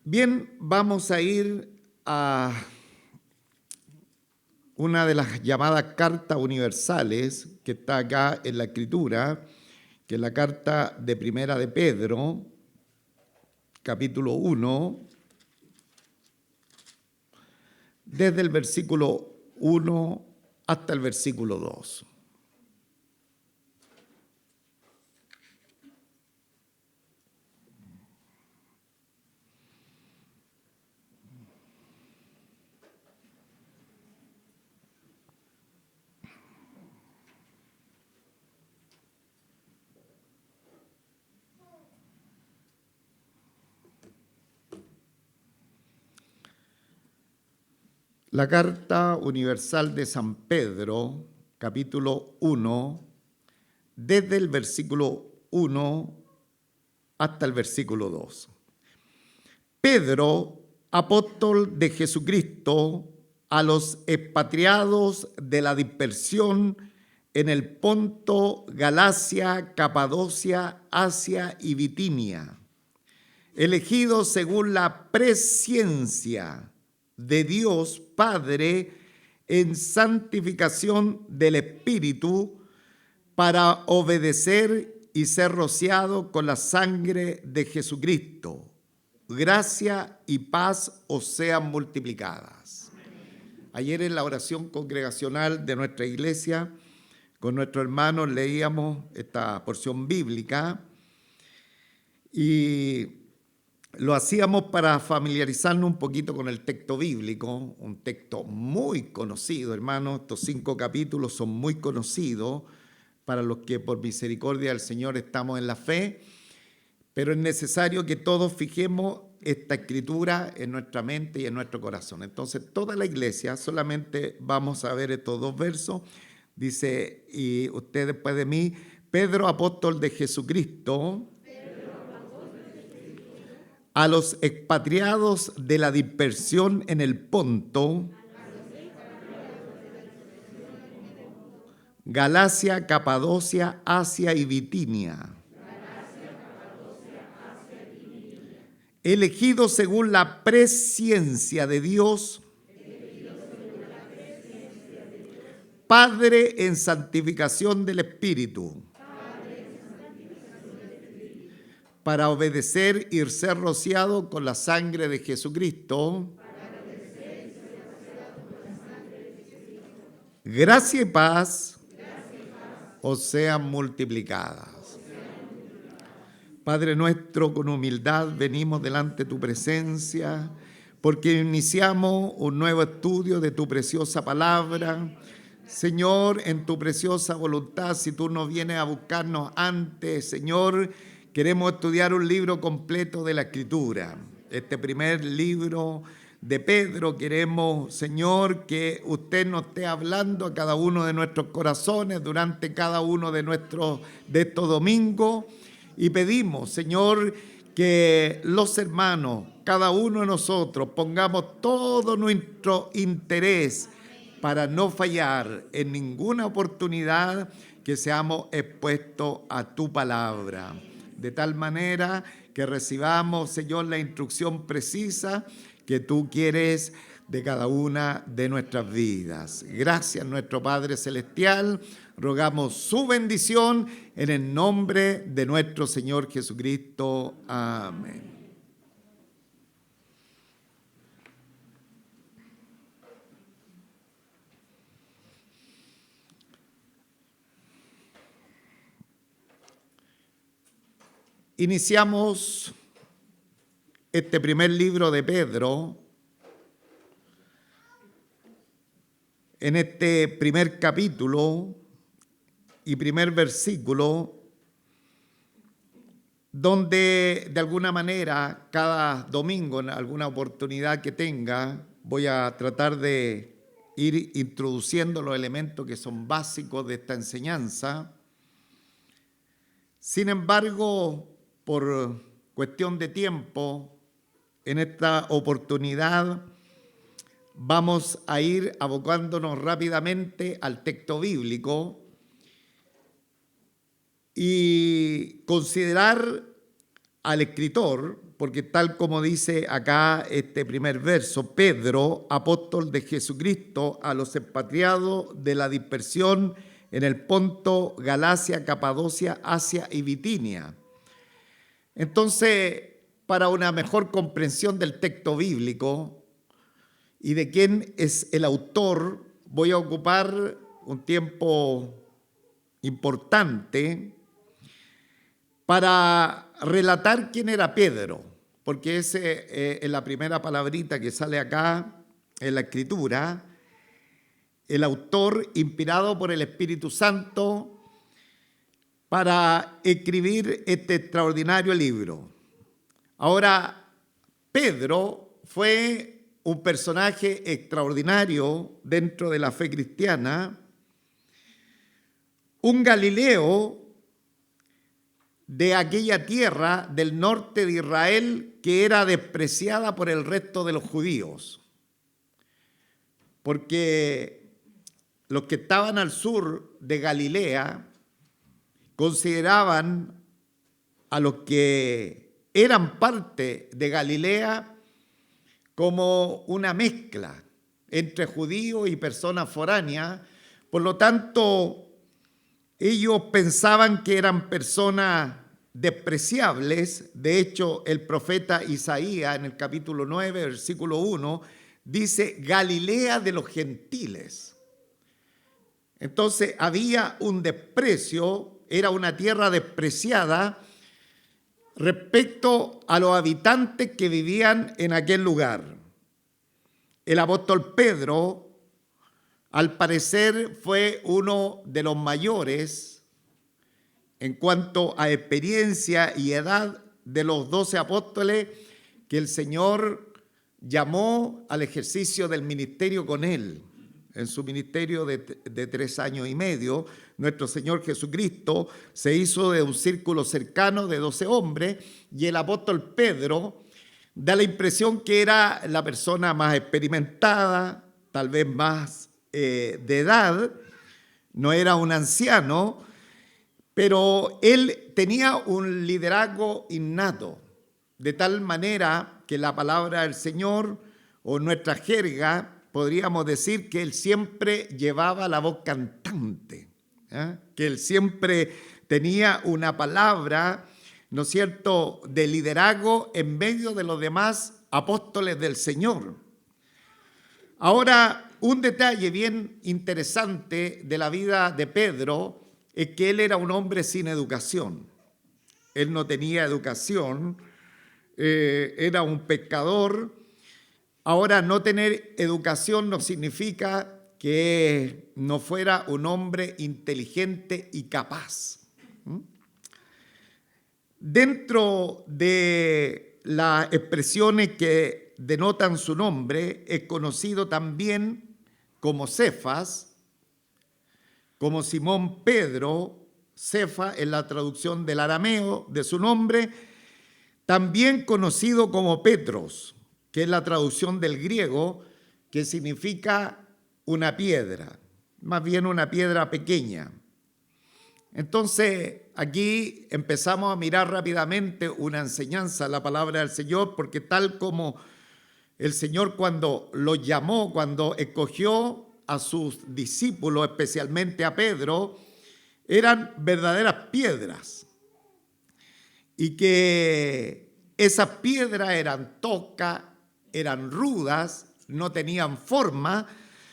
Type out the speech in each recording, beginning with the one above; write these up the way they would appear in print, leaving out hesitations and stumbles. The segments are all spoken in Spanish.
Bien, vamos a ir a una de las llamadas cartas universales que está acá en la Escritura, que es la carta de Primera de Pedro, capítulo 1, desde el versículo 1 hasta el versículo 2. La carta universal de San Pedro, capítulo 1, desde el versículo 1 hasta el versículo 2. Pedro, apóstol de Jesucristo, a los expatriados de la dispersión en el Ponto, Galacia, Capadocia, Asia y Bitinia, elegidos según la presciencia de Dios Padre en santificación del Espíritu, para obedecer y ser rociado con la sangre de Jesucristo. Gracia y paz os sean multiplicadas. Ayer en la oración congregacional de nuestra iglesia, con nuestros hermanos leíamos esta porción bíblica y lo hacíamos para familiarizarnos un poquito con el texto bíblico, un texto muy conocido, hermanos. Estos 5 capítulos son muy conocidos para los que por misericordia del Señor estamos en la fe, pero es necesario que todos fijemos esta escritura en nuestra mente y en nuestro corazón. Entonces, toda la iglesia, solamente vamos a ver estos 2 versos. Dice, y usted después de mí, Pedro, apóstol de Jesucristo, a los expatriados de la dispersión en el Ponto, Galacia, Capadocia, Asia y Bitinia, elegidos según la presciencia de Dios, Padre en santificación del Espíritu, para obedecer y ser rociado con la sangre de Jesucristo. Gracia y paz os sean multiplicadas. Padre nuestro, con humildad venimos delante de tu presencia, porque iniciamos un nuevo estudio de tu preciosa palabra. Señor, en tu preciosa voluntad, si tú no vienes a buscarnos antes, Señor, queremos estudiar un libro completo de la Escritura. Este primer libro de Pedro, queremos, Señor, que usted nos esté hablando a cada uno de nuestros corazones durante cada uno de estos domingos. Y pedimos, Señor, que los hermanos, cada uno de nosotros, pongamos todo nuestro interés para no fallar en ninguna oportunidad que seamos expuestos a tu palabra. De tal manera que recibamos, Señor, la instrucción precisa que tú quieres de cada una de nuestras vidas. Gracias, nuestro Padre Celestial. Rogamos su bendición en el nombre de nuestro Señor Jesucristo. Amén. Iniciamos este primer libro de Pedro en este primer capítulo y primer versículo, donde de alguna manera cada domingo, en alguna oportunidad que tenga, voy a tratar de ir introduciendo los elementos que son básicos de esta enseñanza. Sin embargo, por cuestión de tiempo, en esta oportunidad vamos a ir abocándonos rápidamente al texto bíblico y considerar al escritor, porque tal como dice acá este primer verso, Pedro, apóstol de Jesucristo, a los expatriados de la dispersión en el Ponto, Galacia, Capadocia, Asia y Bitinia. Entonces, para una mejor comprensión del texto bíblico y de quién es el autor, voy a ocupar un tiempo importante para relatar quién era Pedro, porque ese es la primera palabrita que sale acá en la Escritura. El autor, inspirado por el Espíritu Santo, para escribir este extraordinario libro. Ahora, Pedro fue un personaje extraordinario dentro de la fe cristiana, un Galileo de aquella tierra del norte de Israel que era despreciada por el resto de los judíos, porque los que estaban al sur de Galilea consideraban a los que eran parte de Galilea como una mezcla entre judíos y personas foráneas. Por lo tanto, ellos pensaban que eran personas despreciables. De hecho, el profeta Isaías, en el capítulo 9, versículo 1, dice Galilea de los gentiles. Entonces, había un desprecio, era una tierra despreciada respecto a los habitantes que vivían en aquel lugar. El apóstol Pedro, al parecer, fue uno de los mayores en cuanto a experiencia y edad de los 12 apóstoles que el Señor llamó al ejercicio del ministerio con él. En su ministerio de 3 años y medio, nuestro Señor Jesucristo se hizo de un círculo cercano de 12 hombres, y el apóstol Pedro da la impresión que era la persona más experimentada, tal vez más de edad, no era un anciano, pero él tenía un liderazgo innato, de tal manera que la palabra del Señor, o nuestra jerga, podríamos decir que él siempre llevaba la voz cantante, que él siempre tenía una palabra, ¿no es cierto?, de liderazgo en medio de los demás apóstoles del Señor. Ahora, un detalle bien interesante de la vida de Pedro es que él era un hombre sin educación. Él no tenía educación, era un pescador. Ahora, no tener educación no significa que no fuera un hombre inteligente y capaz. Dentro de las expresiones que denotan su nombre, es conocido también como Cefas, como Simón Pedro. Cefa es la traducción del arameo de su nombre, también conocido como Petros, que es la traducción del griego, que significa una piedra, más bien una piedra pequeña. Entonces, aquí empezamos a mirar rápidamente una enseñanza, la palabra del Señor, porque tal como el Señor cuando los llamó, cuando escogió a sus discípulos, especialmente a Pedro, eran verdaderas piedras, y que esas piedras eran toscas, eran rudas, no tenían forma.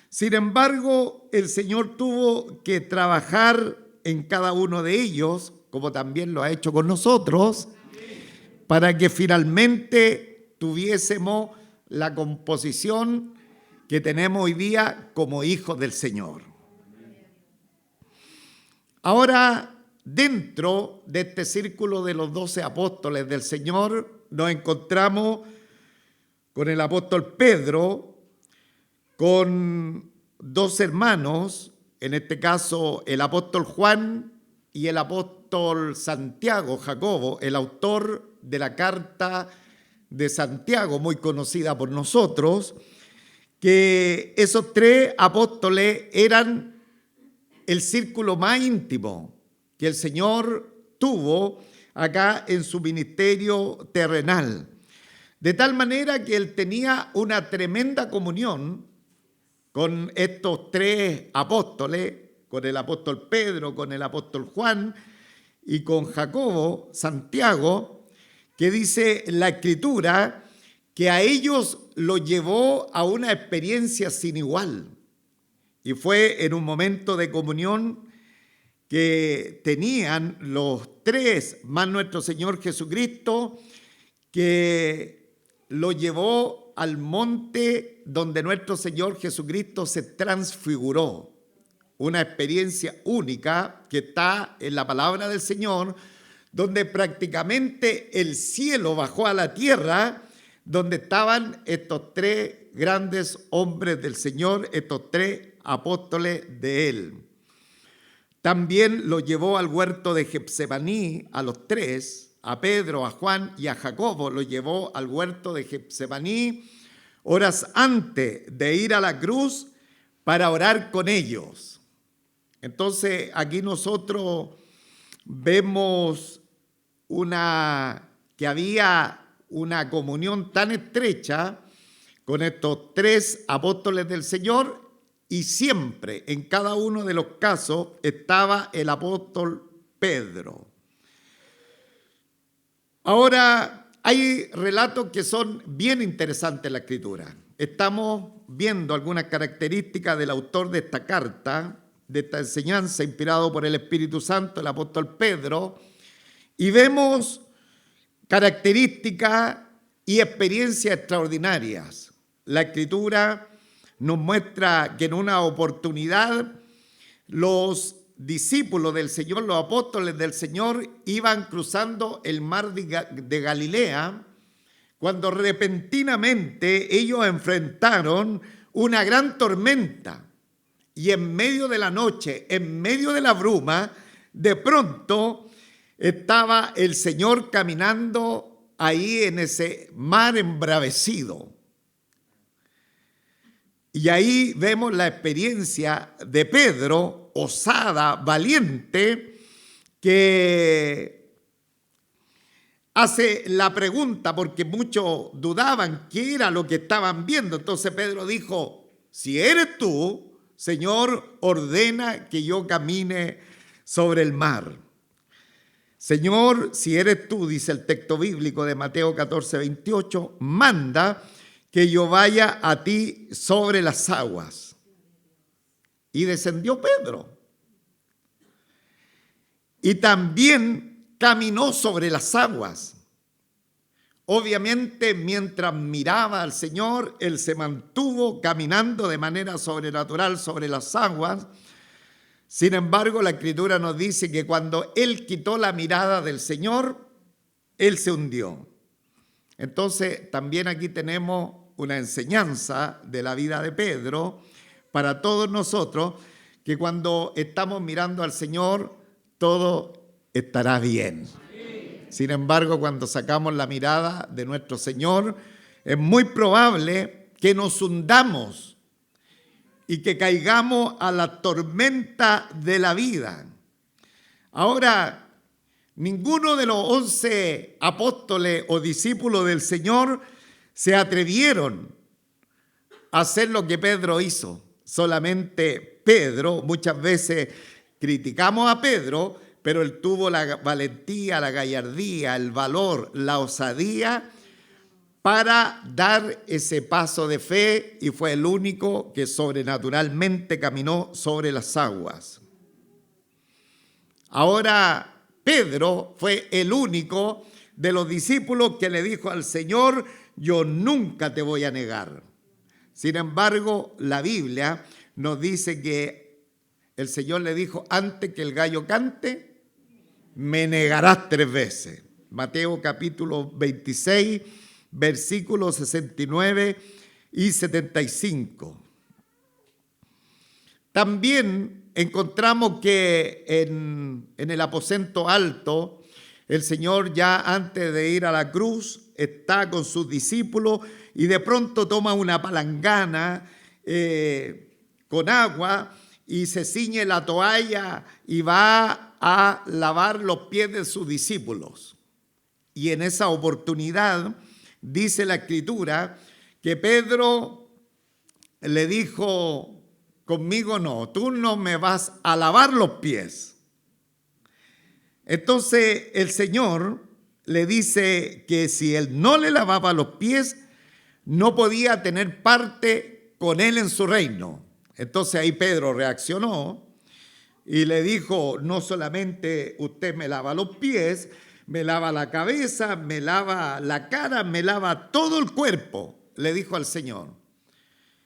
Sin embargo, el Señor tuvo que trabajar en cada uno de ellos, como también lo ha hecho con nosotros, para que finalmente tuviésemos la composición que tenemos hoy día como hijos del Señor. Ahora, dentro de este círculo de los 12 apóstoles del Señor, nos encontramos con el apóstol Pedro, con 2 hermanos, en este caso el apóstol Juan y el apóstol Santiago, Jacobo, el autor de la carta de Santiago, muy conocida por nosotros, que esos 3 apóstoles eran el círculo más íntimo que el Señor tuvo acá en su ministerio terrenal. De tal manera que él tenía una tremenda comunión con estos tres apóstoles, con el apóstol Pedro, con el apóstol Juan y con Jacobo, Santiago, que dice la Escritura que a ellos lo llevó a una experiencia sin igual. Y fue en un momento de comunión que tenían los tres, más nuestro Señor Jesucristo, que lo llevó al monte donde nuestro Señor Jesucristo se transfiguró. Una experiencia única que está en la palabra del Señor, donde prácticamente el cielo bajó a la tierra, donde estaban estos tres grandes hombres del Señor, estos tres apóstoles de él. También lo llevó al huerto de Getsemaní a los tres, a Pedro, a Juan y a Jacobo, lo llevó al huerto de Getsemaní horas antes de ir a la cruz para orar con ellos. Entonces aquí nosotros vemos que había una comunión tan estrecha con estos tres apóstoles del Señor, y siempre en cada uno de los casos estaba el apóstol Pedro. Ahora, hay relatos que son bien interesantes en la Escritura. Estamos viendo algunas características del autor de esta carta, de esta enseñanza, inspirado por el Espíritu Santo, el apóstol Pedro, y vemos características y experiencias extraordinarias. La Escritura nos muestra que en una oportunidad los discípulos del Señor, los apóstoles del Señor, iban cruzando el mar de Galilea, cuando repentinamente ellos enfrentaron una gran tormenta. Y en medio de la noche, en medio de la bruma, de pronto estaba el Señor caminando ahí en ese mar embravecido. Y ahí vemos la experiencia de Pedro, osada, valiente, que hace la pregunta, porque muchos dudaban qué era lo que estaban viendo. Entonces Pedro dijo: si eres tú, Señor, ordena que yo camine sobre el mar. Señor, si eres tú, dice el texto bíblico de Mateo 14, 28, manda que yo vaya a ti sobre las aguas. Y descendió Pedro. Y también caminó sobre las aguas. Obviamente, mientras miraba al Señor, él se mantuvo caminando de manera sobrenatural sobre las aguas. Sin embargo, la Escritura nos dice que cuando él quitó la mirada del Señor, él se hundió. Entonces, también aquí tenemos una enseñanza de la vida de Pedro para todos nosotros, que cuando estamos mirando al Señor, todo estará bien. Sin embargo, cuando sacamos la mirada de nuestro Señor, es muy probable que nos hundamos y que caigamos a la tormenta de la vida. Ahora, ninguno de los 11 apóstoles o discípulos del Señor se atrevieron a hacer lo que Pedro hizo. Solamente Pedro, muchas veces criticamos a Pedro, pero él tuvo la valentía, la gallardía, el valor, la osadía para dar ese paso de fe, y fue el único que sobrenaturalmente caminó sobre las aguas. Ahora, Pedro fue el único de los discípulos que le dijo al Señor: yo nunca te voy a negar. Sin embargo, la Biblia nos dice que el Señor le dijo: antes que el gallo cante, me negarás 3 veces. Mateo capítulo 26, versículos 69 y 75. También encontramos que en el aposento alto, el Señor, ya antes de ir a la cruz, está con sus discípulos y de pronto toma una palangana con agua y se ciñe la toalla y va a lavar los pies de sus discípulos. Y en esa oportunidad dice la Escritura que Pedro le dijo: conmigo no, tú no me vas a lavar los pies. Entonces el Señor le dice que si él no le lavaba los pies, no podía tener parte con él en su reino. Entonces ahí Pedro reaccionó y le dijo: no solamente usted me lava los pies, me lava la cabeza, me lava la cara, me lava todo el cuerpo, le dijo al Señor.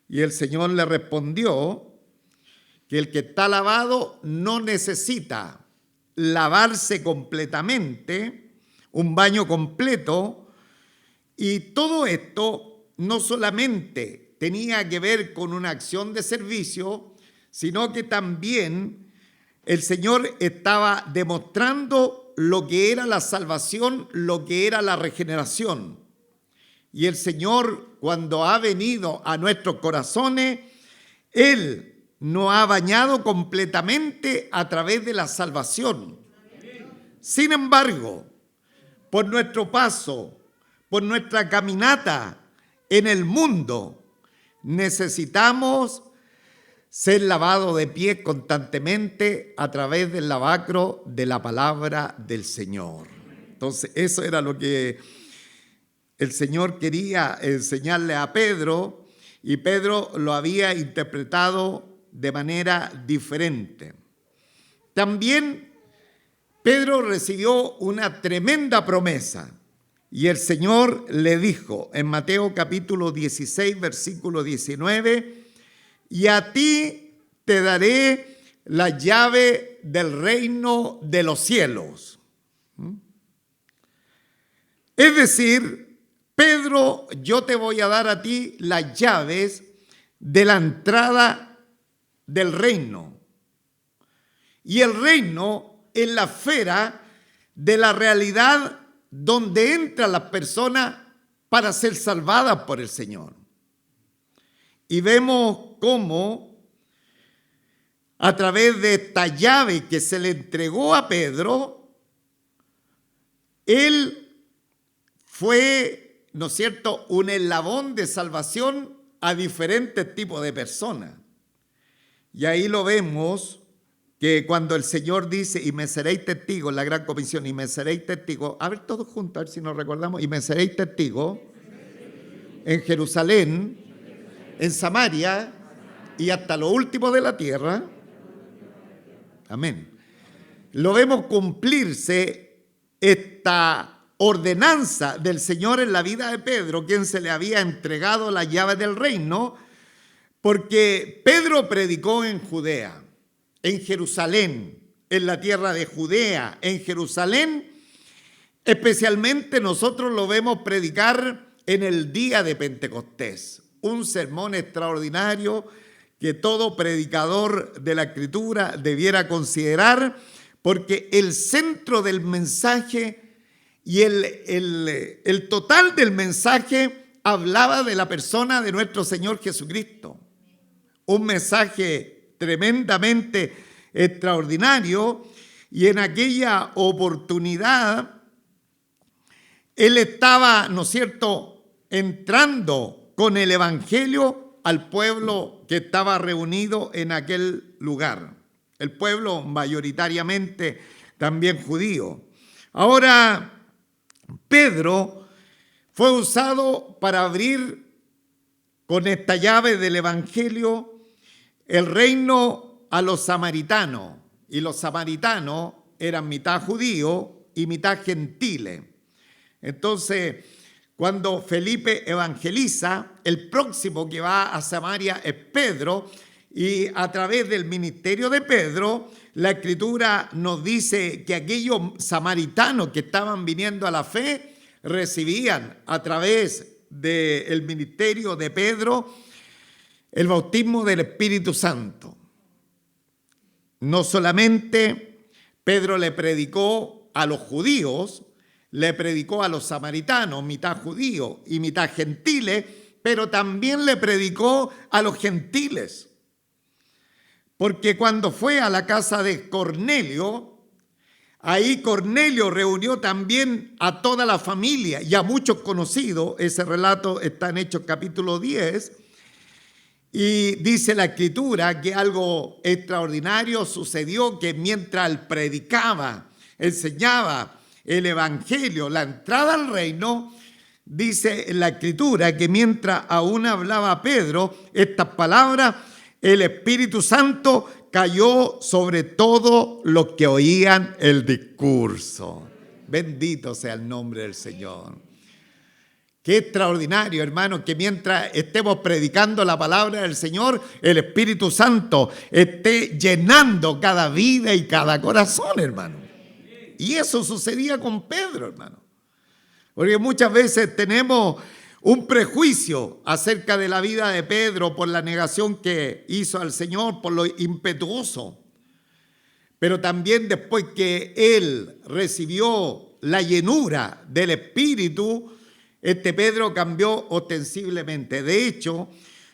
Y el Señor le respondió que el que está lavado no necesita lavarse completamente, un baño completo, y todo esto no solamente tenía que ver con una acción de servicio, sino que también el Señor estaba demostrando lo que era la salvación, lo que era la regeneración. Y el Señor, cuando ha venido a nuestros corazones, Él nos ha bañado completamente a través de la salvación. Sin embargo, por nuestro paso, por nuestra caminata en el mundo, necesitamos ser lavados de pies constantemente a través del lavacro de la palabra del Señor. Entonces, eso era lo que el Señor quería enseñarle a Pedro, y Pedro lo había interpretado de manera diferente. También Pedro recibió una tremenda promesa, y el Señor le dijo en Mateo capítulo 16, versículo 19: y a ti te daré la llave del reino de los cielos. Es decir, Pedro, yo te voy a dar a ti las llaves de la entrada del reino. Y el reino es la esfera de la realidad donde entran las personas para ser salvadas por el Señor. Y vemos cómo a través de esta llave que se le entregó a Pedro, él fue, ¿no es cierto?, un eslabón de salvación a diferentes tipos de personas. Y ahí lo vemos, que cuando el Señor dice: y me seréis testigos, la gran comisión, y me seréis testigos, a ver todos juntos, a ver si nos recordamos: y me seréis testigos en Jerusalén, en Samaria y hasta lo último de la tierra. Amén. Lo vemos cumplirse esta ordenanza del Señor en la vida de Pedro, quien se le había entregado la llave del reino, porque Pedro predicó en Judea, en Jerusalén, en la tierra de Judea, en Jerusalén. Especialmente nosotros lo vemos predicar en el día de Pentecostés, un sermón extraordinario que todo predicador de la Escritura debiera considerar, porque el centro del mensaje y el total del mensaje hablaba de la persona de nuestro Señor Jesucristo. Un mensaje tremendamente extraordinario, y en aquella oportunidad él estaba, ¿no es cierto?, entrando con el evangelio al pueblo que estaba reunido en aquel lugar, el pueblo mayoritariamente también judío. Ahora, Pedro fue usado para abrir con esta llave del evangelio el reino a los samaritanos, y los samaritanos eran mitad judíos y mitad gentiles. Entonces, cuando Felipe evangeliza, el próximo que va a Samaria es Pedro, y a través del ministerio de Pedro, la Escritura nos dice que aquellos samaritanos que estaban viniendo a la fe recibían a través del ministerio de Pedro el bautismo del Espíritu Santo. No solamente Pedro le predicó a los judíos, le predicó a los samaritanos, mitad judíos y mitad gentiles, pero también le predicó a los gentiles. Porque cuando fue a la casa de Cornelio, Ahí Cornelio reunió también a toda la familia y a muchos conocidos. Ese relato está en Hechos capítulo 10. Y dice la Escritura que algo extraordinario sucedió, que mientras él predicaba, enseñaba el Evangelio, la entrada al reino, dice en la Escritura que mientras aún hablaba Pedro estas palabras, el Espíritu Santo cayó sobre todos los que oían el discurso. Bendito sea el nombre del Señor. Qué extraordinario, hermano, que mientras estemos predicando la palabra del Señor, el Espíritu Santo esté llenando cada vida y cada corazón, hermano. Y eso sucedía con Pedro, hermano. Porque muchas veces tenemos un prejuicio acerca de la vida de Pedro por la negación que hizo al Señor, por lo impetuoso. Pero también después que él recibió la llenura del Espíritu, Pedro cambió ostensiblemente. De hecho,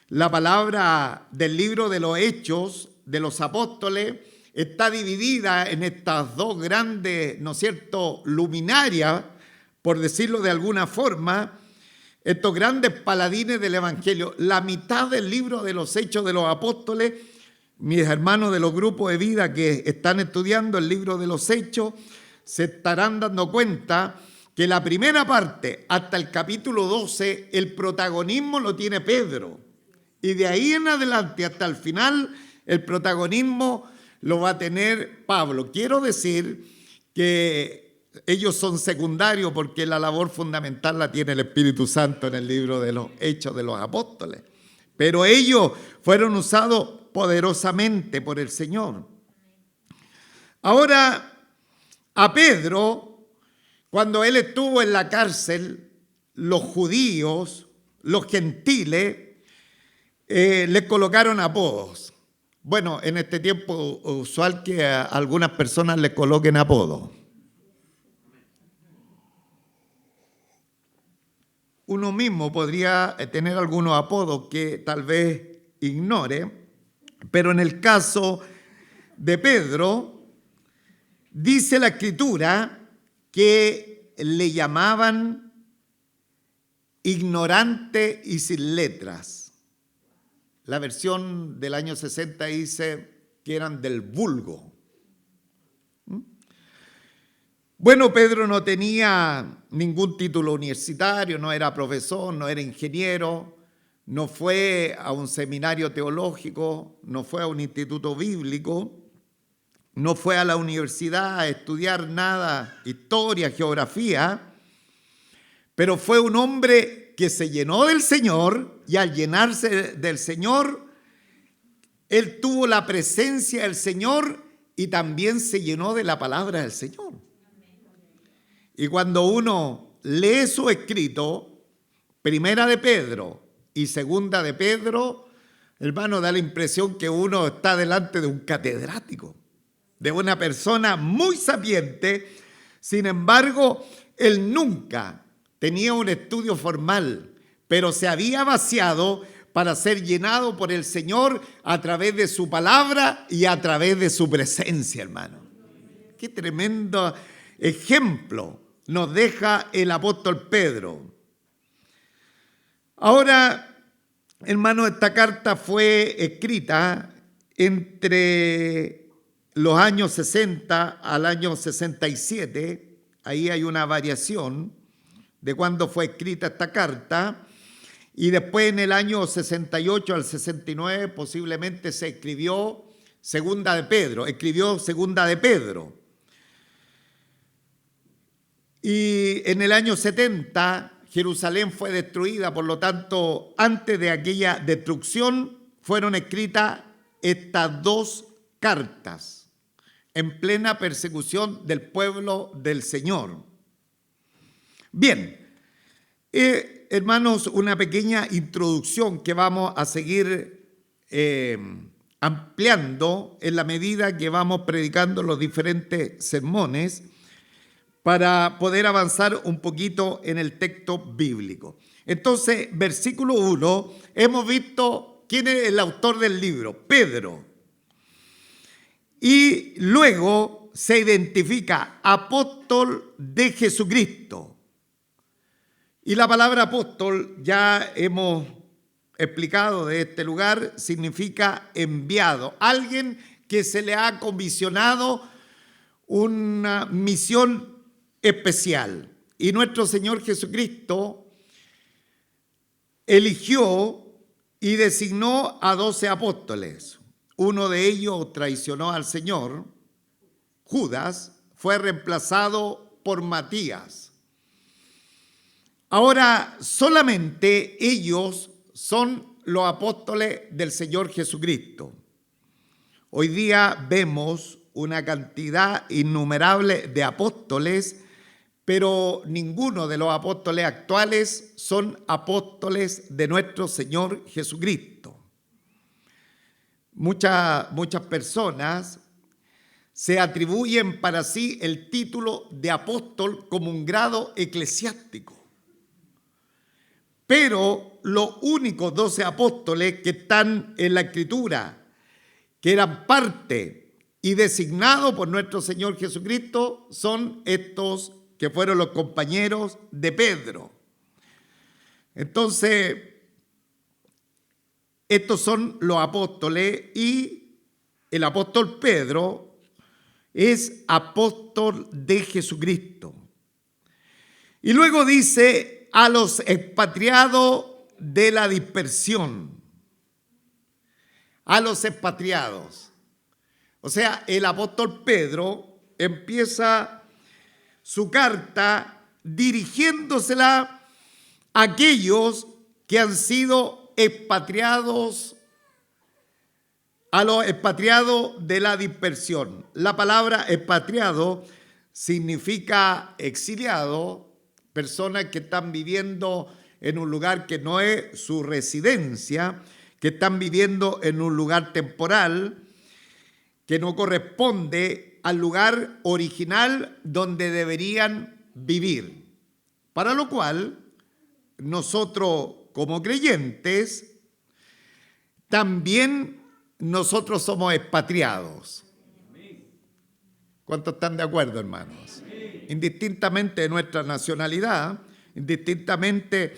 la palabra del libro de los Hechos de los Apóstoles está dividida en estas dos grandes, ¿no es cierto?, luminarias, por decirlo de alguna forma, estos grandes paladines del Evangelio. La mitad del libro de los Hechos de los Apóstoles, mis hermanos de los grupos de vida que están estudiando el libro de los Hechos, se estarán dando cuenta que la primera parte, hasta el capítulo 12, el protagonismo lo tiene Pedro. Y de ahí en adelante hasta el final, el protagonismo lo va a tener Pablo. Quiero decir que ellos son secundarios porque la labor fundamental la tiene el Espíritu Santo en el libro de los Hechos de los Apóstoles. Pero ellos fueron usados poderosamente por el Señor. Ahora, a Pedro, cuando él estuvo en la cárcel, los judíos, los gentiles, le colocaron apodos. Bueno, en este tiempo usual que a algunas personas le coloquen apodos. Uno mismo podría tener algunos apodos que tal vez ignore, pero en el caso de Pedro, dice la Escritura que le llamaban ignorante y sin letras. La versión del año 60 dice que eran del vulgo. Bueno, Pedro no tenía ningún título universitario, no era profesor, no era ingeniero, no fue a un seminario teológico, no fue a un instituto bíblico, no fue a la universidad a estudiar nada, historia, geografía, pero fue un hombre que se llenó del Señor y al llenarse del Señor, él tuvo la presencia del Señor y también se llenó de la palabra del Señor. Y cuando uno lee su escrito, primera de Pedro y segunda de Pedro, hermano, da la impresión que uno está delante de un catedrático, de una persona muy sapiente. Sin embargo, él nunca tenía un estudio formal, pero se había vaciado para ser llenado por el Señor a través de su palabra y a través de su presencia, hermano. Qué tremendo ejemplo nos deja el apóstol Pedro. Ahora, hermano, esta carta fue escrita entre los años 60 al año 67. Ahí hay una variación de cuándo fue escrita esta carta. Y después en el año 68 al 69 posiblemente se escribió Segunda de Pedro. Y en el año 70 Jerusalén fue destruida, por lo tanto, antes de aquella destrucción fueron escritas estas dos cartas en plena persecución del pueblo del Señor. Bien, hermanos, una pequeña introducción que vamos a seguir ampliando en la medida que vamos predicando los diferentes sermones para poder avanzar un poquito en el texto bíblico. Entonces, versículo 1, hemos visto quién es el autor del libro, Pedro. Y luego se identifica apóstol de Jesucristo. Y la palabra apóstol, ya hemos explicado de este lugar, significa enviado. Alguien que se le ha comisionado una misión especial. Y nuestro Señor Jesucristo eligió y designó a 12 apóstoles. Uno de ellos traicionó al Señor. Judas fue reemplazado por Matías. Ahora, solamente ellos son los apóstoles del Señor Jesucristo. Hoy día vemos una cantidad innumerable de apóstoles, pero ninguno de los apóstoles actuales son apóstoles de nuestro Señor Jesucristo. Muchas personas se atribuyen para sí el título de apóstol como un grado eclesiástico. Pero los únicos 12 apóstoles que están en la Escritura, que eran parte y designados por nuestro Señor Jesucristo, son estos que fueron los compañeros de Pedro. Entonces, estos son los apóstoles y el apóstol Pedro es apóstol de Jesucristo. Y luego dice a los expatriados de la dispersión. A los expatriados. O sea, el apóstol Pedro empieza su carta dirigiéndosela a aquellos que han sido expatriados, a los expatriados de la dispersión. La palabra expatriado significa exiliado, personas que están viviendo en un lugar que no es su residencia, que están viviendo en un lugar temporal, que no corresponde al lugar original donde deberían vivir. Para lo cual, nosotros como creyentes, también nosotros somos expatriados. ¿Cuántos están de acuerdo, hermanos? Indistintamente de nuestra nacionalidad, indistintamente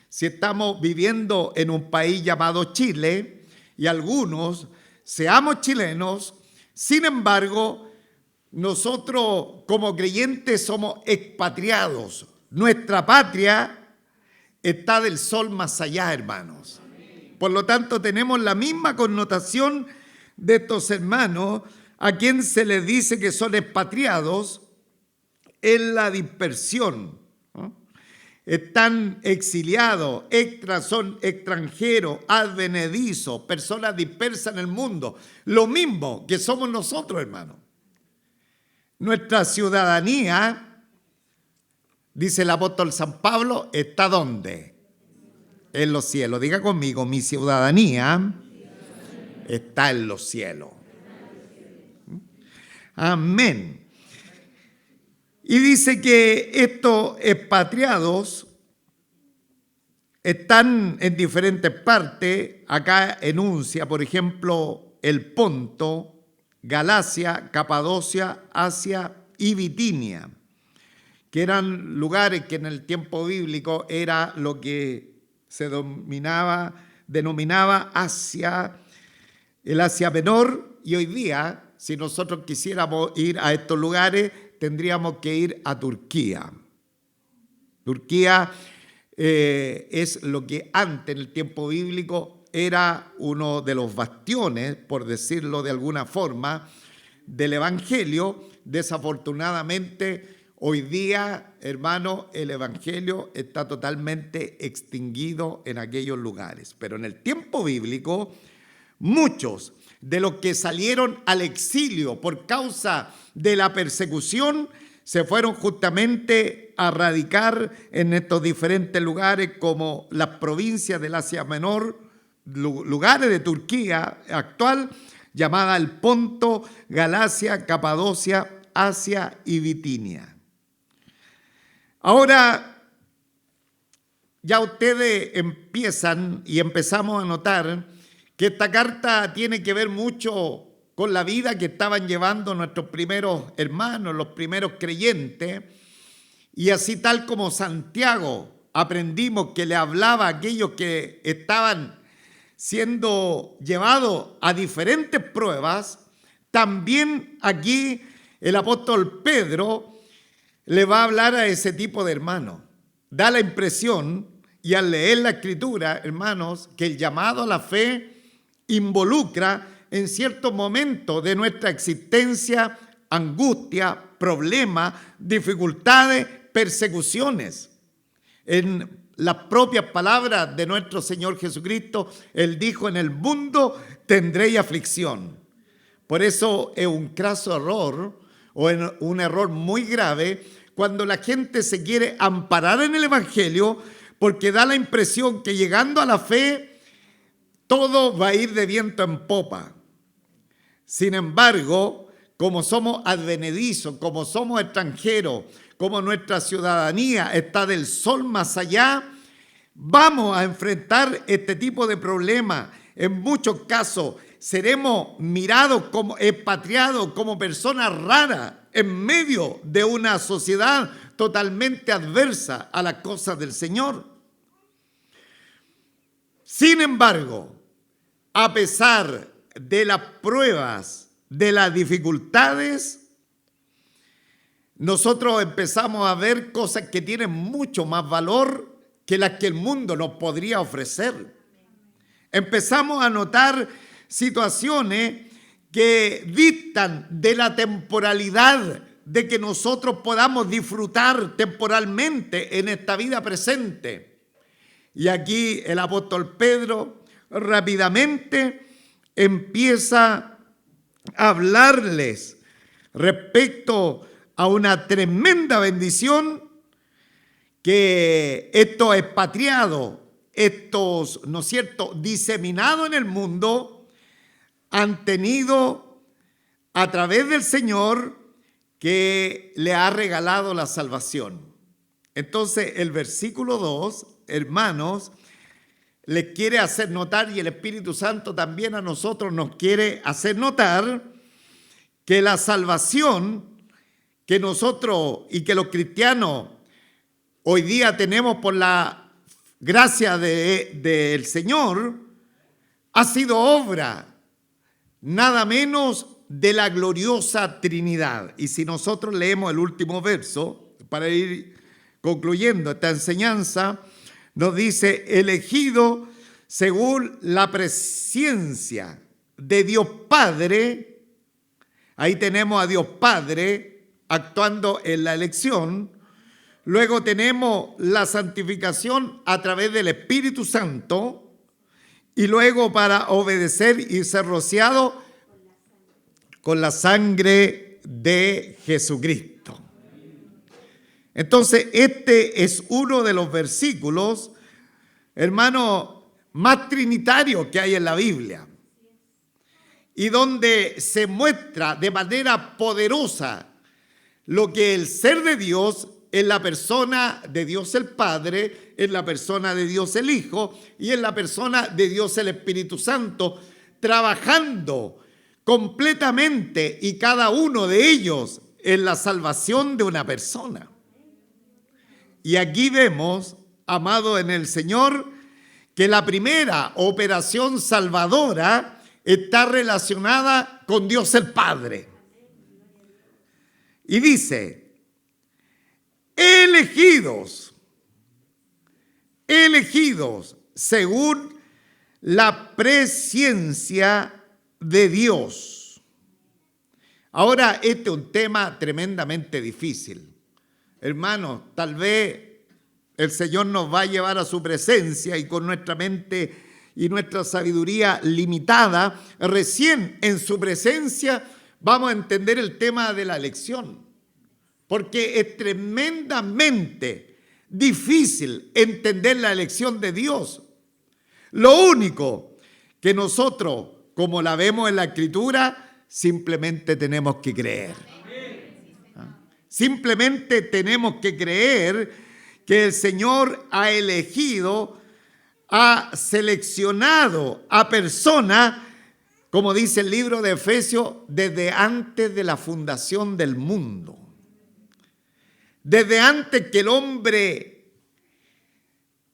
si estamos viviendo en un país llamado Chile y algunos seamos chilenos, sin embargo, nosotros como creyentes somos expatriados. Nuestra patria está del sol más allá, hermanos. Por lo tanto, tenemos la misma connotación de estos hermanos a quien se les dice que son expatriados en la dispersión, ¿no? Están exiliados, son extranjeros, advenedizos, personas dispersas en el mundo. Lo mismo que somos nosotros, hermanos. Nuestra ciudadanía, dice el apóstol San Pablo, ¿está dónde? En los cielos. Diga conmigo, mi ciudadanía está en los cielos. Amén. Y dice que estos expatriados están en diferentes partes. Acá enuncia, por ejemplo, el Ponto, Galacia, Capadocia, Asia y Bitinia, que eran lugares que en el tiempo bíblico era lo que se denominaba Asia, el Asia Menor, y hoy día, si nosotros quisiéramos ir a estos lugares, tendríamos que ir a Turquía. Turquía es lo que antes, en el tiempo bíblico, era uno de los bastiones, por decirlo de alguna forma, del Evangelio. Desafortunadamente, hoy día, hermano, el Evangelio está totalmente extinguido en aquellos lugares. Pero en el tiempo bíblico, muchos de los que salieron al exilio por causa de la persecución se fueron justamente a radicar en estos diferentes lugares como las provincias del Asia Menor, lugares de Turquía actual, llamada el Ponto, Galacia, Capadocia, Asia y Bitinia. Ahora, ya ustedes empiezan y empezamos a notar que esta carta tiene que ver mucho con la vida que estaban llevando nuestros primeros hermanos, los primeros creyentes, y así tal como Santiago aprendimos que le hablaba a aquellos que estaban siendo llevados a diferentes pruebas, también aquí el apóstol Pedro le va a hablar a ese tipo de hermanos. Da la impresión, y al leer la Escritura, hermanos, que el llamado a la fe involucra en ciertos momentos de nuestra existencia angustia, problemas, dificultades, persecuciones. En las propias palabras de nuestro Señor Jesucristo, Él dijo: en el mundo tendréis aflicción. Por eso es un craso error, o un error muy grave, cuando la gente se quiere amparar en el Evangelio, porque da la impresión que llegando a la fe, todo va a ir de viento en popa. Sin embargo, como somos advenedizos, como somos extranjeros, como nuestra ciudadanía está del sol más allá, vamos a enfrentar este tipo de problemas. En muchos casos seremos mirados como expatriados, como personas raras, en medio de una sociedad totalmente adversa a las cosas del Señor. Sin embargo, a pesar de las pruebas, de las dificultades, nosotros empezamos a ver cosas que tienen mucho más valor que las que el mundo nos podría ofrecer. Empezamos a notar situaciones que dictan de la temporalidad, de que nosotros podamos disfrutar temporalmente en esta vida presente. Y aquí el apóstol Pedro rápidamente empieza a hablarles respecto a una tremenda bendición que estos expatriados, estos, ¿no es cierto?, diseminados en el mundo, han tenido a través del Señor, que le ha regalado la salvación. Entonces, el versículo 2, hermanos, les quiere hacer notar, y el Espíritu Santo también a nosotros nos quiere hacer notar, que la salvación que nosotros y que los cristianos hoy día tenemos por la gracia del Señor, ha sido obra nada menos de la gloriosa Trinidad. Y si nosotros leemos el último verso, para ir concluyendo esta enseñanza, nos dice: elegido según la presciencia de Dios Padre. Ahí tenemos a Dios Padre actuando en la elección. Luego tenemos la santificación a través del Espíritu Santo. Y luego para obedecer y ser rociado con la sangre de Jesucristo. Entonces, este es uno de los versículos, hermano, más trinitarios que hay en la Biblia. Y donde se muestra de manera poderosa lo que el ser de Dios en la persona de Dios el Padre, en la persona de Dios el Hijo y en la persona de Dios el Espíritu Santo, trabajando completamente y cada uno de ellos en la salvación de una persona. Y aquí vemos, amado en el Señor, que la primera operación salvadora está relacionada con Dios el Padre. Y dice: elegidos según la presciencia de Dios. Ahora, este es un tema tremendamente difícil. Hermanos, tal vez el Señor nos va a llevar a su presencia y con nuestra mente y nuestra sabiduría limitada, recién en su presencia vamos a entender el tema de la elección. Porque es tremendamente difícil entender la elección de Dios. Lo único que nosotros, como la vemos en la Escritura, simplemente tenemos que creer. Simplemente tenemos que creer que el Señor ha elegido, ha seleccionado a personas como dice el libro de Efesios, desde antes de la fundación del mundo. Desde antes que el hombre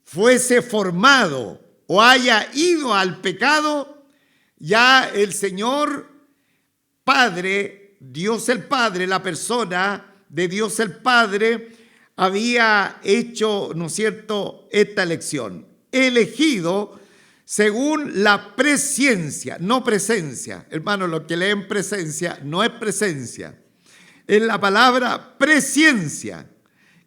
fuese formado o haya ido al pecado, ya el Señor Padre, Dios el Padre, la persona de Dios el Padre, había hecho, ¿no es cierto?, esta elección. Elegido según la presciencia, no presencia. Hermanos, los que leen presencia, no es presencia. Es la palabra presciencia,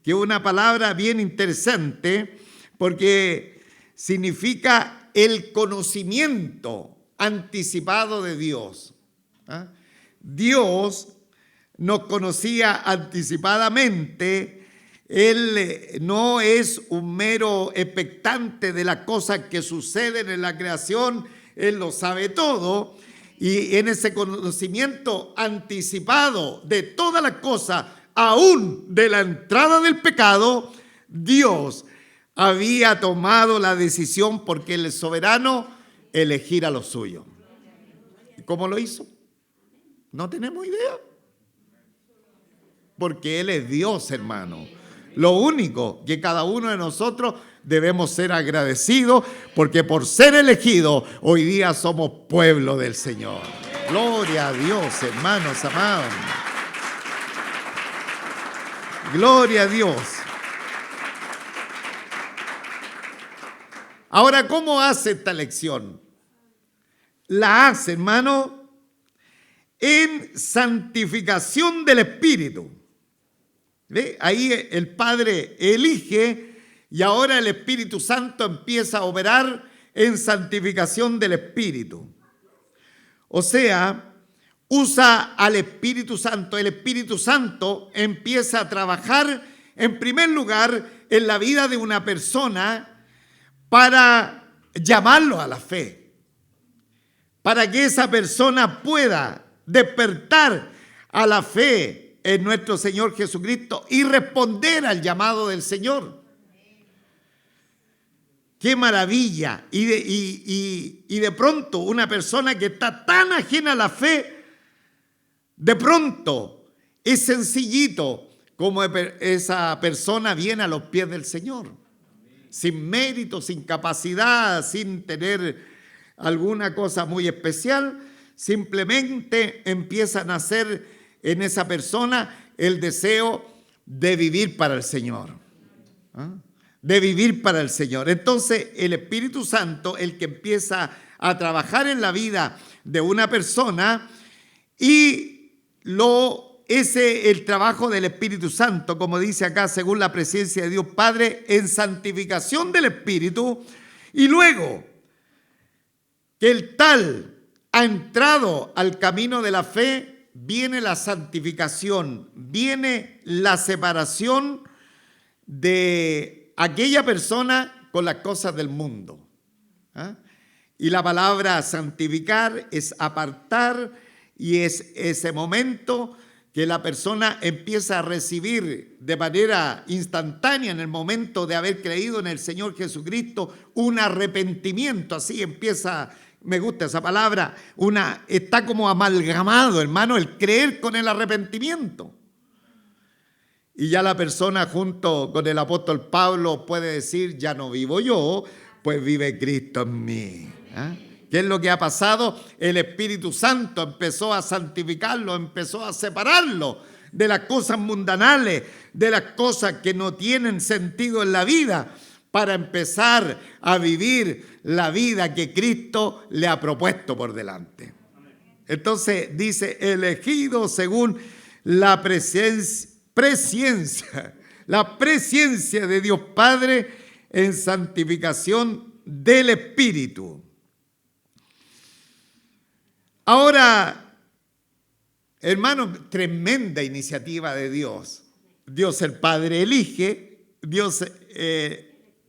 que es una palabra bien interesante porque significa el conocimiento anticipado de Dios. Dios nos conocía anticipadamente. Él no es un mero expectante de las cosas que suceden en la creación. Él lo sabe todo. Y en ese conocimiento anticipado de todas las cosas, aún de la entrada del pecado, Dios había tomado la decisión, porque Él es soberano, elegir a los suyos. ¿Y cómo lo hizo? No tenemos idea. Porque Él es Dios, hermano. Lo único que cada uno de nosotros debemos ser agradecidos, porque por ser elegidos hoy día somos pueblo del Señor. Gloria a Dios, hermanos amados. Gloria a Dios. Ahora, ¿cómo hace esta elección? La hace, hermano, en santificación del Espíritu. ¿Ve? Ahí el Padre elige y ahora el Espíritu Santo empieza a operar en santificación del Espíritu. O sea, usa al Espíritu Santo. El Espíritu Santo empieza a trabajar en primer lugar en la vida de una persona para llamarlo a la fe, para que esa persona pueda despertar a la fe en nuestro Señor Jesucristo y responder al llamado del Señor. ¡Qué maravilla! Y de pronto una persona que está tan ajena a la fe, de pronto es sencillito como esa persona viene a los pies del Señor, sin mérito, sin capacidad, sin tener alguna cosa muy especial. Simplemente empieza a nacer en esa persona el deseo de vivir para el Señor. De vivir para el Señor. Entonces, el Espíritu Santo, el que empieza a trabajar en la vida de una persona, y el trabajo del Espíritu Santo, como dice acá, según la presencia de Dios Padre, en santificación del Espíritu, y luego que el tal ha entrado al camino de la fe, viene la santificación, viene la separación de aquella persona con las cosas del mundo. Y la palabra santificar es apartar, y es ese momento que la persona empieza a recibir de manera instantánea, en el momento de haber creído en el Señor Jesucristo, un arrepentimiento. Así empieza. Me gusta esa palabra, está como amalgamado, hermano, el creer con el arrepentimiento. Y ya la persona, junto con el apóstol Pablo, puede decir: ya no vivo yo, pues vive Cristo en mí. ¿Qué es lo que ha pasado? El Espíritu Santo empezó a santificarlo, empezó a separarlo de las cosas mundanales, de las cosas que no tienen sentido en la vida, para empezar a vivir la vida que Cristo le ha propuesto por delante. Entonces dice: elegido según la presciencia de Dios Padre en santificación del Espíritu. Ahora, hermano, tremenda iniciativa de Dios. Dios el Padre elige, Dios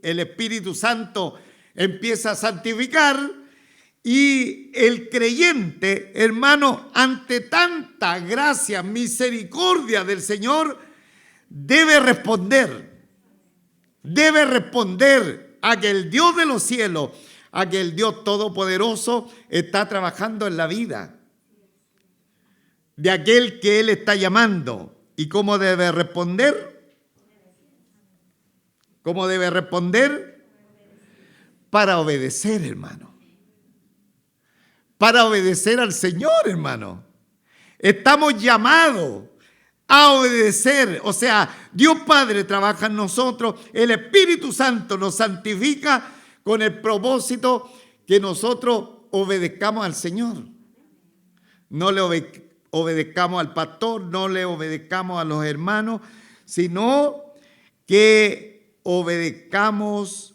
el Espíritu Santo empieza a santificar, y el creyente, hermano, ante tanta gracia, misericordia del Señor, debe responder a que el Dios de los cielos a que el Dios Todopoderoso está trabajando en la vida de aquel que Él está llamando. ¿Y cómo debe responder? ¿Cómo debe responder? Para obedecer, hermano. Para obedecer al Señor, hermano. Estamos llamados a obedecer. O sea, Dios Padre trabaja en nosotros, el Espíritu Santo nos santifica con el propósito que nosotros obedezcamos al Señor. No le obedezcamos al pastor, no le obedezcamos a los hermanos, sino que obedezcamos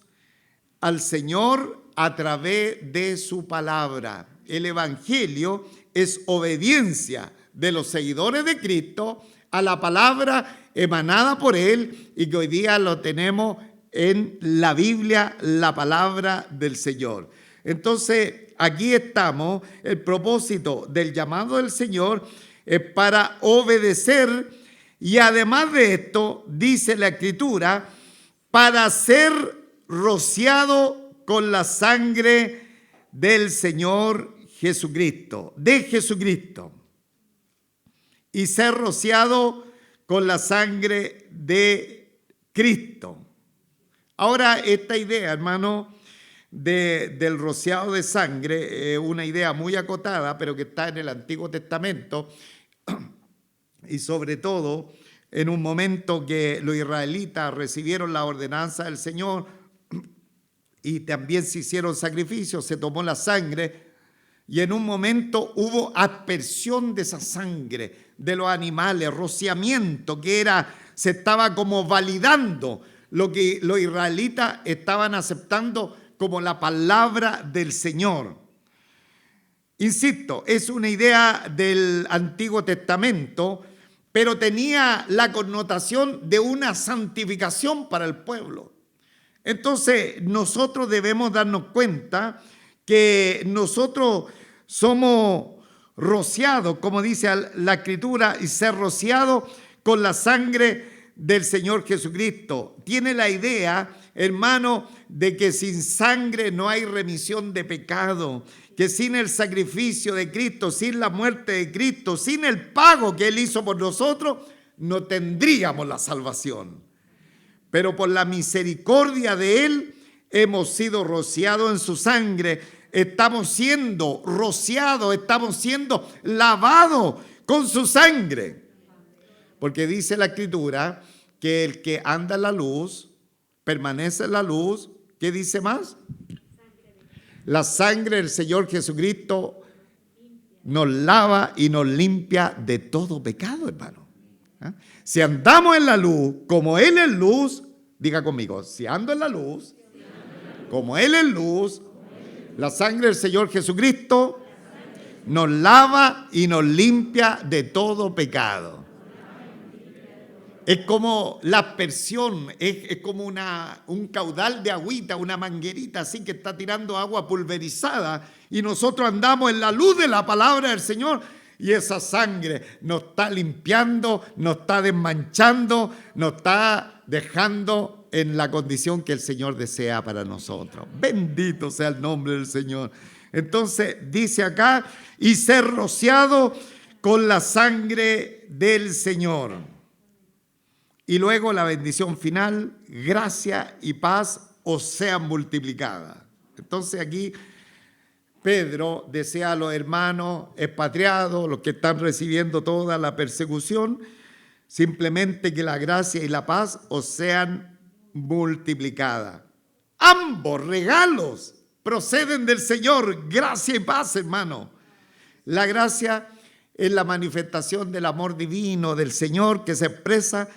al Señor a través de su palabra. El Evangelio es obediencia de los seguidores de Cristo a la palabra emanada por Él y que hoy día lo tenemos en la Biblia, la palabra del Señor. Entonces, aquí estamos. El propósito del llamado del Señor es para obedecer, y además de esto, dice la Escritura, para ser rociado con la sangre del Señor Jesucristo, de Jesucristo, y ser rociado con la sangre de Cristo. Ahora, esta idea, hermano, del rociado de sangre, es una idea muy acotada, pero que está en el Antiguo Testamento, y sobre todo en un momento que los israelitas recibieron la ordenanza del Señor y también se hicieron sacrificios, se tomó la sangre y en un momento hubo aspersión de esa sangre de los animales, rociamiento, se estaba como validando lo que los israelitas estaban aceptando como la palabra del Señor. Insisto, es una idea del Antiguo Testamento, pero tenía la connotación de una santificación para el pueblo. Entonces, nosotros debemos darnos cuenta que nosotros somos rociados, como dice la Escritura, y ser rociados con la sangre del Señor Jesucristo. Tiene la idea, hermano, de que sin sangre no hay remisión de pecado, que sin el sacrificio de Cristo, sin la muerte de Cristo, sin el pago que Él hizo por nosotros, no tendríamos la salvación. Pero por la misericordia de Él hemos sido rociados en su sangre, estamos siendo rociados, estamos siendo lavados con su sangre. Porque dice la Escritura que el que anda en la luz, permanece en la luz. ¿Qué dice más? La sangre del Señor Jesucristo nos lava y nos limpia de todo pecado, hermano. Si andamos en la luz, como Él es luz, diga conmigo, si ando en la luz, como Él es luz, la sangre del Señor Jesucristo nos lava y nos limpia de todo pecado. Es como la aspersión, es como un caudal de agüita, una manguerita así que está tirando agua pulverizada y nosotros andamos en la luz de la palabra del Señor y esa sangre nos está limpiando, nos está desmanchando, nos está dejando en la condición que el Señor desea para nosotros. Bendito sea el nombre del Señor. Entonces dice acá, y ser rociado con la sangre del Señor. Y luego la bendición final, gracia y paz os sean multiplicadas. Entonces aquí Pedro desea a los hermanos expatriados, los que están recibiendo toda la persecución, simplemente que la gracia y la paz os sean multiplicadas. Ambos regalos proceden del Señor, gracia y paz, hermano. La gracia es la manifestación del amor divino del Señor que se expresa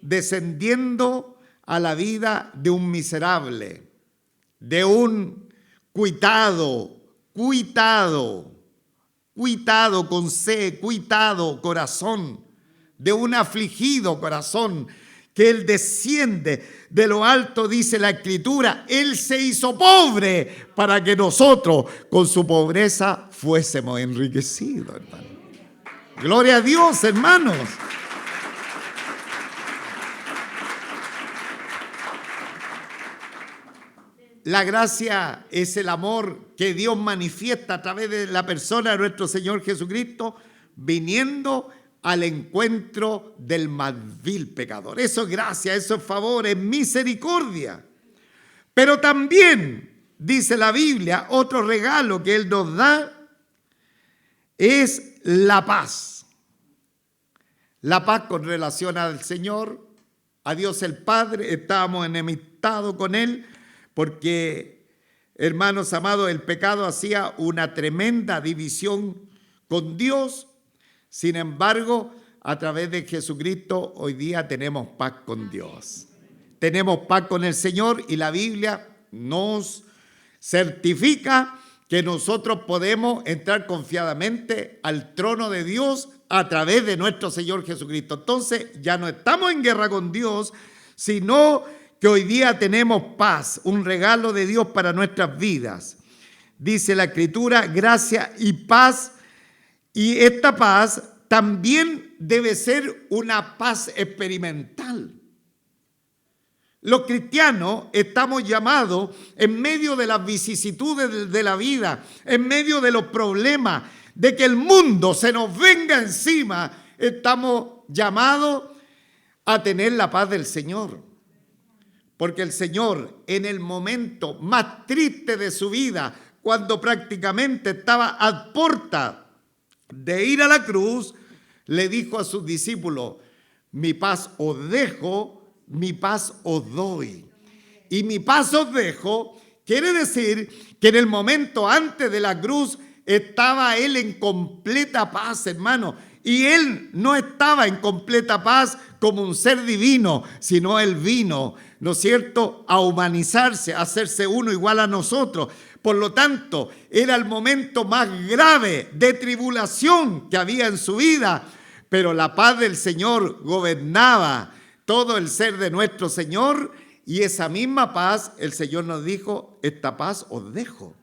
descendiendo a la vida de un miserable, de un cuitado con C, cuitado corazón, de un afligido corazón, que Él desciende de lo alto, dice la Escritura, Él se hizo pobre para que nosotros con su pobreza fuésemos enriquecidos, hermano. Gloria a Dios, hermanos. La gracia es el amor que Dios manifiesta a través de la persona de nuestro Señor Jesucristo, viniendo al encuentro del más vil pecador. Eso es gracia, eso es favor, es misericordia. Pero también, dice la Biblia, otro regalo que Él nos da es la paz. La paz con relación al Señor, a Dios el Padre. Estábamos enemistados con Él porque, hermanos amados, el pecado hacía una tremenda división con Dios. Sin embargo, a través de Jesucristo hoy día tenemos paz con Dios. Tenemos paz con el Señor y la Biblia nos certifica que nosotros podemos entrar confiadamente al trono de Dios a través de nuestro Señor Jesucristo. Entonces ya no estamos en guerra con Dios, sino que hoy día tenemos paz, un regalo de Dios para nuestras vidas. Dice la Escritura, gracia y paz. Y esta paz también debe ser una paz experimental. Los cristianos estamos llamados, en medio de las vicisitudes de la vida, en medio de los problemas, de que el mundo se nos venga encima, estamos llamados a tener la paz del Señor. Porque el Señor, en el momento más triste de su vida, cuando prácticamente estaba a puerta de ir a la cruz, le dijo a sus discípulos, mi paz os dejo, mi paz os doy. Y mi paz os dejo quiere decir que en el momento antes de la cruz estaba Él en completa paz, hermano. Y Él no estaba en completa paz como un ser divino, sino Él vino, ¿no es cierto?, a humanizarse, a hacerse uno igual a nosotros. Por lo tanto, era el momento más grave de tribulación que había en su vida, pero la paz del Señor gobernaba todo el ser de nuestro Señor, y esa misma paz, el Señor nos dijo, esta paz os dejo.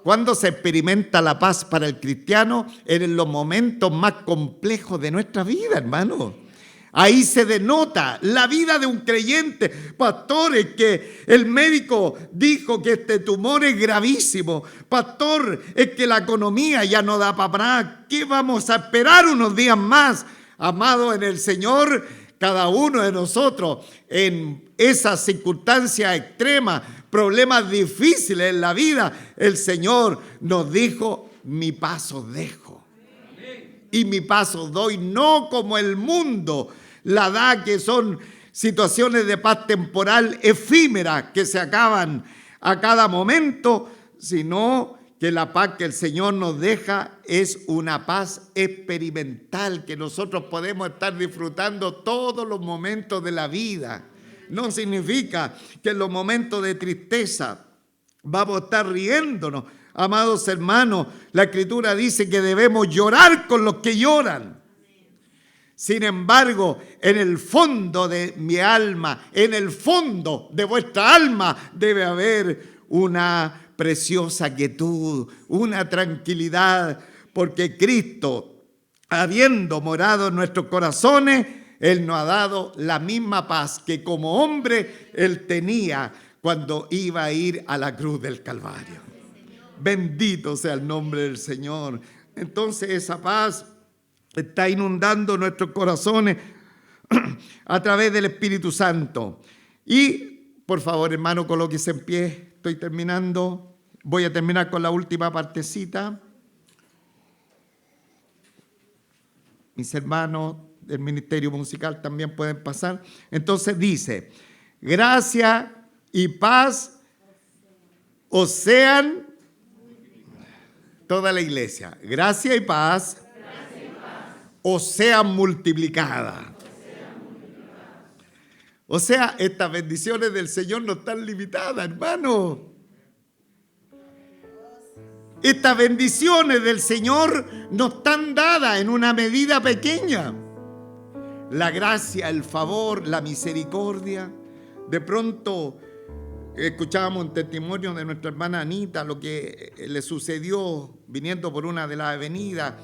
¿Cuándo se experimenta la paz para el cristiano? En los momentos más complejos de nuestra vida, hermano. Ahí se denota la vida de un creyente. Pastor, es que el médico dijo que este tumor es gravísimo. Pastor, es que la economía ya no da para nada. ¿Qué vamos a esperar unos días más? Amado en el Señor, cada uno de nosotros en esas circunstancias extremas, problemas difíciles en la vida, el Señor nos dijo, mi paz os dejo y mi paz os doy, no como el mundo la da, que son situaciones de paz temporal efímeras que se acaban a cada momento, sino que la paz que el Señor nos deja es una paz experimental que nosotros podemos estar disfrutando todos los momentos de la vida. No significa que en los momentos de tristeza vamos a estar riéndonos. Amados hermanos, la Escritura dice que debemos llorar con los que lloran. Sin embargo, en el fondo de mi alma, en el fondo de vuestra alma, debe haber una preciosa quietud, una tranquilidad, porque Cristo, habiendo morado en nuestros corazones, Él nos ha dado la misma paz que como hombre Él tenía cuando iba a ir a la cruz del Calvario. Bendito sea el nombre del Señor. Entonces esa paz está inundando nuestros corazones a través del Espíritu Santo. Y por favor, hermano, colóquese en pie. Estoy terminando. Voy a terminar con la última partecita. Mis hermanos del ministerio musical también pueden pasar. Entonces dice, gracia y paz os sean, toda la iglesia, gracia y paz os sean multiplicadas. O sea, estas bendiciones del Señor no están limitadas, hermano. Estas bendiciones del Señor no están dadas en una medida pequeña. La gracia, el favor, la misericordia. De pronto escuchábamos un testimonio de nuestra hermana Anita, lo que le sucedió viniendo por una de las avenidas.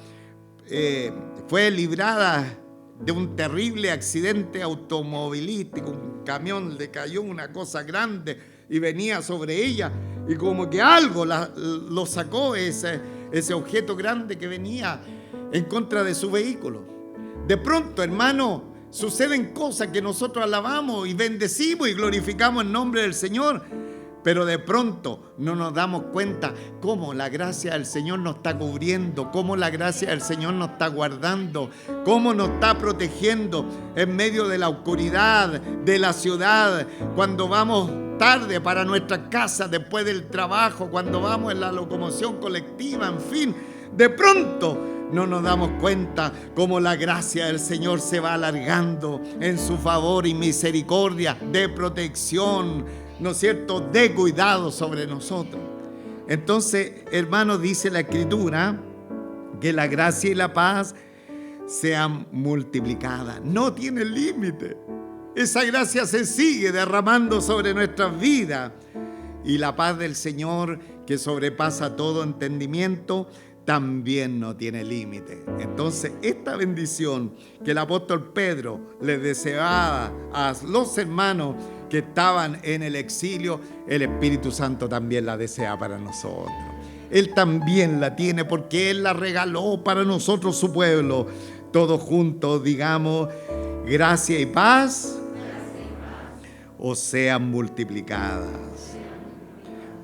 Fue librada de un terrible accidente automovilístico. Un camión le cayó, una cosa grande, y venía sobre ella, y como que algo lo sacó, ese objeto grande que venía en contra de su vehículo. De pronto, hermano, suceden cosas que nosotros alabamos y bendecimos y glorificamos el nombre del Señor, pero de pronto no nos damos cuenta cómo la gracia del Señor nos está cubriendo, cómo la gracia del Señor nos está guardando, cómo nos está protegiendo en medio de la oscuridad de la ciudad, cuando vamos tarde para nuestra casa después del trabajo, cuando vamos en la locomoción colectiva, en fin. De pronto no nos damos cuenta cómo la gracia del Señor se va alargando en su favor y misericordia de protección, ¿no es cierto?, de cuidado sobre nosotros. Entonces, hermanos, dice la Escritura que la gracia y la paz sean multiplicadas. No tiene límite. Esa gracia se sigue derramando sobre nuestras vidas. Y la paz del Señor, que sobrepasa todo entendimiento, también no tiene límite. Entonces, esta bendición que el apóstol Pedro les deseaba a los hermanos que estaban en el exilio, el Espíritu Santo también la desea para nosotros. Él también la tiene porque Él la regaló para nosotros, su pueblo. Todos juntos digamos: gracia y paz os sean multiplicadas.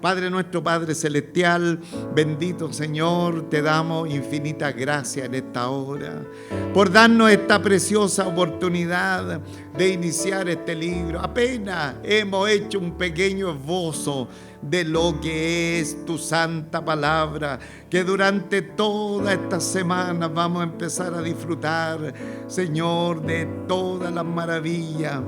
Padre nuestro, Padre celestial, bendito Señor, te damos infinitas gracias en esta hora por darnos esta preciosa oportunidad de iniciar este libro. Apenas hemos hecho un pequeño esbozo de lo que es tu santa palabra, que durante toda esta semana vamos a empezar a disfrutar, Señor, de todas las maravillas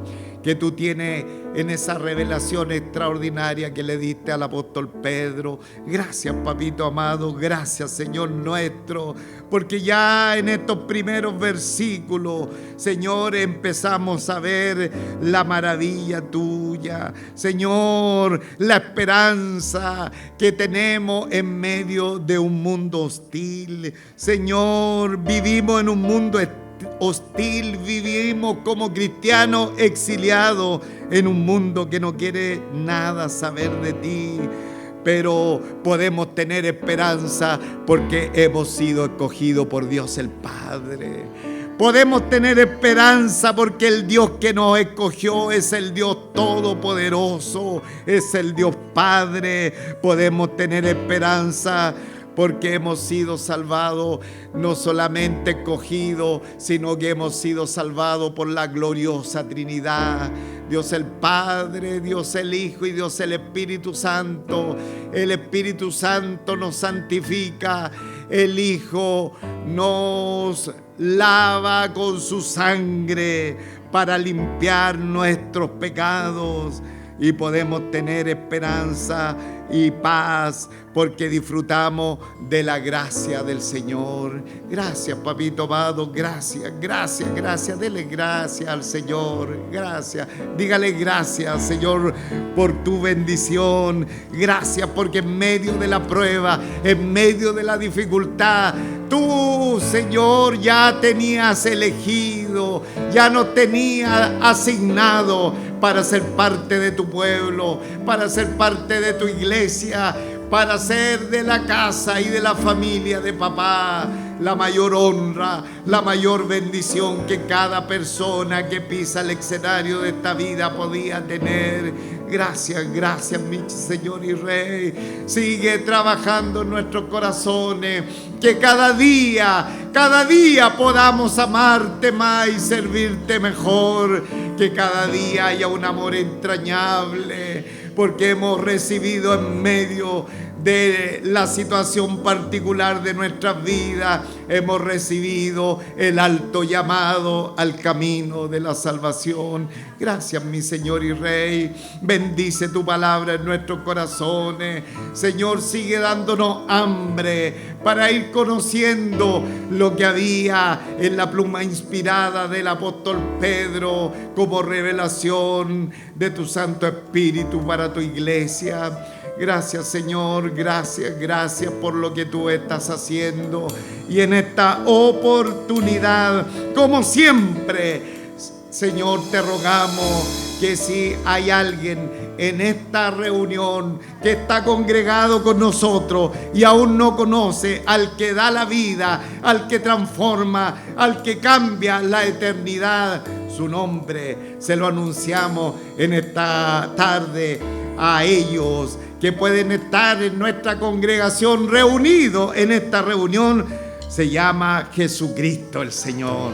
que tú tienes en esa revelación extraordinaria que le diste al apóstol Pedro. Gracias, papito amado, gracias, Señor nuestro, porque ya en estos primeros versículos, Señor, empezamos a ver la maravilla tuya, Señor, la esperanza que tenemos en medio de un mundo hostil. Señor, vivimos en un mundo hostil, vivimos como cristianos exiliados en un mundo que no quiere nada saber de ti, pero podemos tener esperanza porque hemos sido escogidos por Dios el Padre. Podemos tener esperanza porque el Dios que nos escogió es el Dios todopoderoso, es el Dios Padre. Podemos tener esperanza porque hemos sido salvados, no solamente escogidos, sino que hemos sido salvados por la gloriosa Trinidad. Dios el Padre, Dios el Hijo y Dios el Espíritu Santo. El Espíritu Santo nos santifica, el Hijo nos lava con su sangre para limpiar nuestros pecados. Y podemos tener esperanza y paz porque disfrutamos de la gracia del Señor. Gracias, papito amado, gracias, gracias, gracias. Dele gracias al Señor, gracias. Dígale gracias, Señor, por tu bendición. Gracias porque en medio de la prueba, en medio de la dificultad, tú, Señor, ya tenías elegido, ya nos tenías asignado para ser parte de tu pueblo, para ser parte de tu iglesia, para ser de la casa y de la familia de papá la mayor honra, la mayor bendición que cada persona que pisa el escenario de esta vida podía tener. Gracias, gracias, mi Señor y Rey. Sigue trabajando en nuestros corazones, que cada día podamos amarte más y servirte mejor, que cada día haya un amor entrañable, porque hemos recibido en medio de la situación particular de nuestras vidas, hemos recibido el alto llamado al camino de la salvación. Gracias, mi Señor y Rey. Bendice tu palabra en nuestros corazones. Señor, sigue dándonos hambre para ir conociendo lo que había en la pluma inspirada del apóstol Pedro como revelación de tu Santo Espíritu para tu iglesia. Gracias, Señor, gracias, gracias por lo que tú estás haciendo. Y en esta oportunidad, como siempre, Señor, te rogamos que si hay alguien en esta reunión que está congregado con nosotros y aún no conoce al que da la vida, al que transforma, al que cambia la eternidad, su nombre se lo anunciamos en esta tarde a ellos que pueden estar en nuestra congregación reunidos en esta reunión. Se llama Jesucristo el Señor.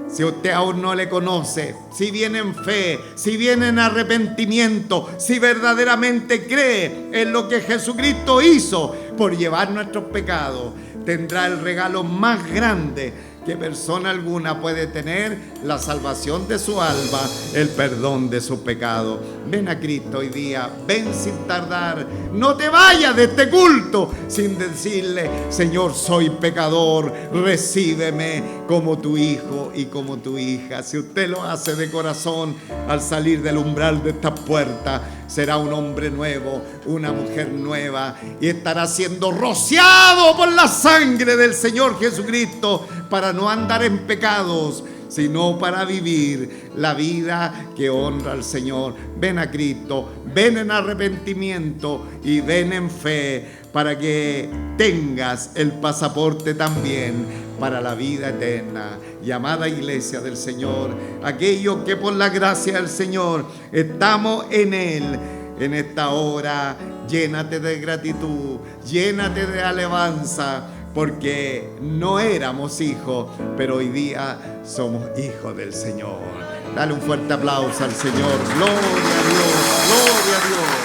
Si usted aún no le conoce, si viene en fe, si viene en arrepentimiento, si verdaderamente cree en lo que Jesucristo hizo por llevar nuestros pecados, tendrá el regalo más grande que persona alguna puede tener: la salvación de su alma, el perdón de sus pecados. Ven a Cristo hoy día, ven sin tardar. No te vayas de este culto sin decirle: Señor, soy pecador, recíbeme como tu hijo y como tu hija. Si usted lo hace de corazón, al salir del umbral de esta puerta, será un hombre nuevo, una mujer nueva, y estará siendo rociado por la sangre del Señor Jesucristo, para no andar en pecados, sino para vivir la vida que honra al Señor. Ven a Cristo, ven en arrepentimiento y ven en fe, para que tengas el pasaporte también para la vida eterna. Y amada iglesia del Señor, aquellos que por la gracia del Señor estamos en Él, en esta hora, llénate de gratitud, llénate de alabanza, porque no éramos hijos, pero hoy día somos hijos del Señor. Dale un fuerte aplauso al Señor. Gloria a Dios, gloria a Dios.